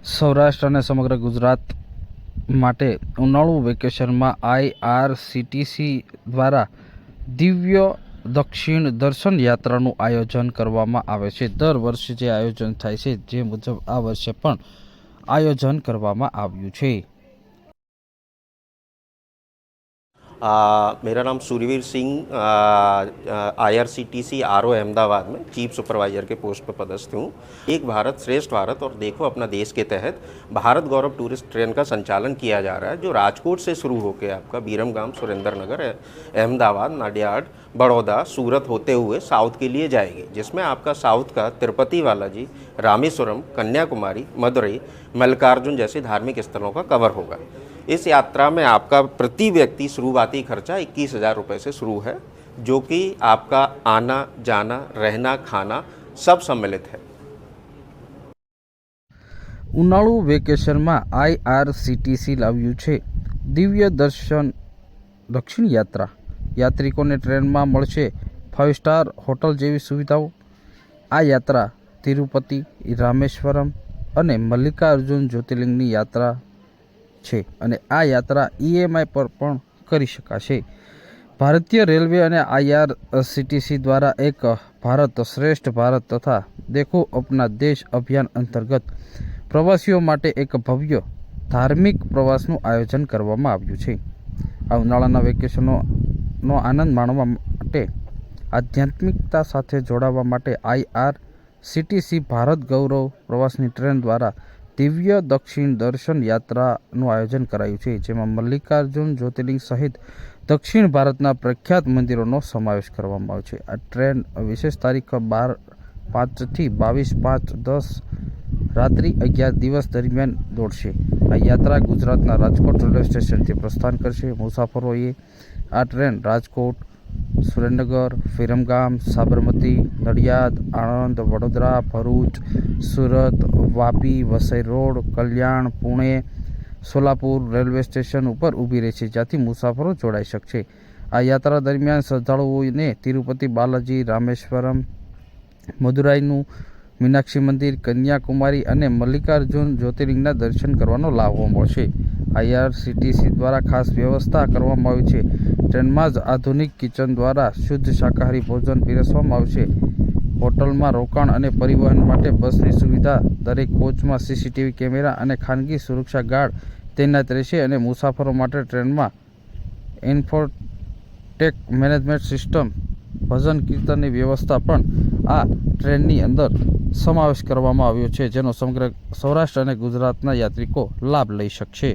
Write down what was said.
સૌરાષ્ટ્ર અને સમગ્ર ગુજરાત માટે ઉનાળુ વેકેશનમાં IRCTC દ્વારા દિવ્ય દક્ષિણ દર્શન યાત્રાનું આયોજન કરવામાં આવે છે। દર વર્ષે જે આયોજન થાય છે જે મુજબ આ વર્ષે પણ આયોજન કરવામાં આવ્યું છે। मेरा नाम सूर्यवीर सिंह IRCTC RO अहमदाबाद में चीफ सुपरवाइजर के पोस्ट पर पदस्थ हूँ। एक भारत श्रेष्ठ भारत और देखो अपना देश के तहत भारत गौरव टूरिस्ट ट्रेन का संचालन किया जा रहा है, जो राजकोट से शुरू होकर आपका बीरमगाम, सुरेंद्रनगर, अहमदाबाद, नाडियाड, बड़ौदा, सूरत होते हुए साउथ के लिए जाएगी, जिसमें आपका साउथ का तिरुपति बालाजी, रामेश्वरम, कन्याकुमारी, मदुरई, मल्लिकार्जुन जैसे धार्मिक स्थलों का कवर होगा। इस यात्रा में आपका प्रति व्यक्ति शुरुआती खर्चा 21,000 रुपये से शुरू है, जो कि आपका आना जाना रहना खाना सब सम्मिलित है। ઉનાળુ વેકેશનમાં IRCTC લાવ્યું છે દિવ્ય દર્શન દક્ષિણ યાત્રા। યાત્રિકોને ટ્રેનમાં મળશે 5 સ્ટાર હોટલ જેવી સુવિધાઓ। આ યાત્રા તિરુપતિ, રામેશ્વરમ અને મલ્લિકાર્જુન જ્યોતિર્લિંગની યાત્રા છે અને આ યાત્રા EMI પર પણ કરી શકાશે। ભારતીય રેલવે અને IRCTC દ્વારા એક ભારત શ્રેષ્ઠ ભારત તથા દેખો અપના દેશ અભિયાન અંતર્ગત પ્રવાસીઓ માટે એક ભવ્ય ધાર્મિક પ્રવાસનું આયોજન કરવામાં આવ્યું છે। આ ઉનાળાના વેકેશનનો આનંદ માણવા માટે આધ્યાત્મિકતા સાથે જોડાવા માટે IRCTC ભારત ગૌરવ પ્રવાસની ટ્રેન દ્વારા દિવ્ય દક્ષિણ દર્શન યાત્રાનું આયોજન કરાયું છે, જેમાં મલ્લિકાર્જુન જ્યોતિર્લિંગ સહિત દક્ષિણ ભારતના પ્રખ્યાત મંદિરોનો સમાવેશ કરવામાં આવ્યો છે। આ ટ્રેન વિશેષ તારીખ 12/5 થી 22/5/10 રાત્રિ 11 દિવસ દરમિયાન દોડશે। આ યાત્રા ગુજરાતના રાજકોટ રેલવે સ્ટેશનથી પ્રસ્થાન કરશે। મુસાફરોએ આ ટ્રેન રાજકોટ, સુરેન્દ્રનગર, વિરમગામ, સાબરમતી, નડિયાદ, આણંદ, વડોદરા, ભરૂચ, સુરત, વાપી, વસઈ રોડ, કલ્યાણ, પુણે, સોલાપુર રેલવે સ્ટેશન ઉપર ઊભી રહેશે, જ્યાંથી મુસાફરો જોડાઈ શકશે। આ યાત્રા દરમિયાન શ્રદ્ધાળુઓને તિરુપતિ બાલાજી, રામેશ્વરમ, મદુરાઈનું મીનાક્ષી મંદિર, કન્યાકુમારી અને મલ્લિકાર્જુન જ્યોતિર્લિંગના દર્શન કરવાનો લાભો મળશે। IRCTC દ્વારા ખાસ વ્યવસ્થા કરવામાં આવી છે। ટ્રેનમાં જ આધુનિક કિચન દ્વારા શુદ્ધ શાકાહારી ભોજન પીરસવામાં આવશે। હોટલમાં રોકાણ અને પરિવહન માટે બસની સુવિધા, દરેક કોચમાં CCTV કેમેરા અને ખાનગી સુરક્ષા ગાર્ડ તૈનાત રહેશે અને મુસાફરો માટે ટ્રેનમાં ઇન્ફોટેક મેનેજમેન્ટ સિસ્ટમ, ભજન કીર્તનની વ્યવસ્થા પણ આ ટ્રેનની અંદર સમાવેશ કરવામાં આવ્યો છે, જેનો સમગ્ર સૌરાષ્ટ્ર અને ગુજરાતના યાત્રિકો લાભ લઈ શકશે।